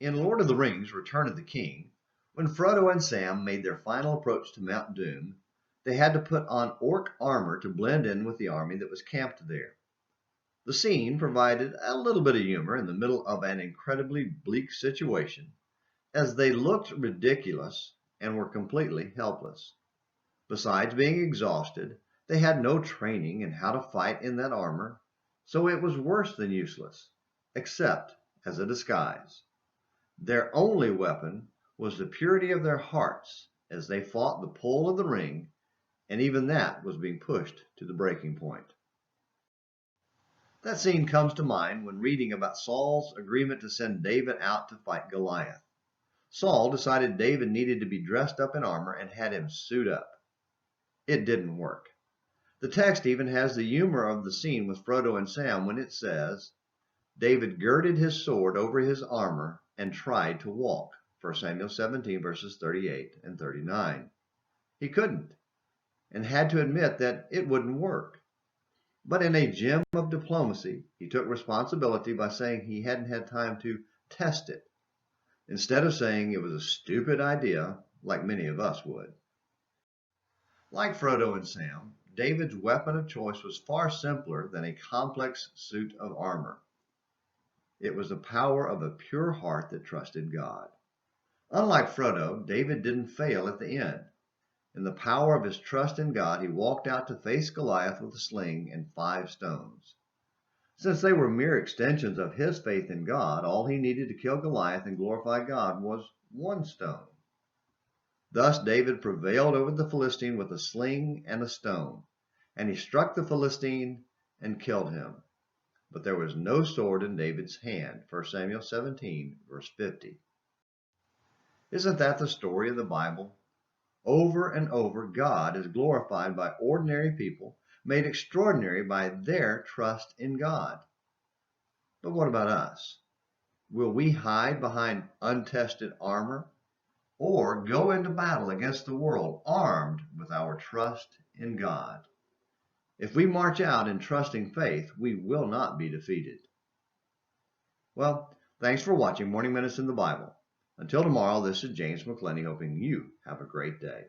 In Lord of the Rings: Return of the King, when Frodo and Sam made their final approach to Mount Doom, they had to put on orc armor to blend in with the army that was camped there. The scene provided a little bit of humor in the middle of an incredibly bleak situation, as they looked ridiculous and were completely helpless. Besides being exhausted, they had no training in how to fight in that armor, so it was worse than useless, except as a disguise. Their only weapon was the purity of their hearts as they fought the pull of the ring, and even that was being pushed to the breaking point. That scene comes to mind when reading about Saul's agreement to send David out to fight Goliath. Saul decided David needed to be dressed up in armor and had him suit up. It didn't work. The text even has the humor of the scene with Frodo and Sam when it says, David girded his sword over his armor and tried to walk. 1 Samuel 17 verses 38 and 39. He couldn't, and had to admit that it wouldn't work. But in a gem of diplomacy, he took responsibility by saying he hadn't had time to test it, instead of saying it was a stupid idea like many of us would. Like Frodo and Sam, David's weapon of choice was far simpler than a complex suit of armor. It was the power of a pure heart that trusted God. Unlike Frodo, David didn't fail at the end. In the power of his trust in God, he walked out to face Goliath with a sling and 5 stones. Since they were mere extensions of his faith in God, all he needed to kill Goliath and glorify God was 1 stone. Thus David prevailed over the Philistine with a sling and a stone, and he struck the Philistine and killed him. But there was no sword in David's hand. 1 Samuel 17, verse 50. Isn't that the story of the Bible? Over and over, God is glorified by ordinary people, made extraordinary by their trust in God. But what about us? Will we hide behind untested armor, or go into battle against the world armed with our trust in God? If we march out in trusting faith, we will not be defeated. Well, thanks for watching Morning Minutes in the Bible. Until tomorrow, this is James McClenny hoping you have a great day.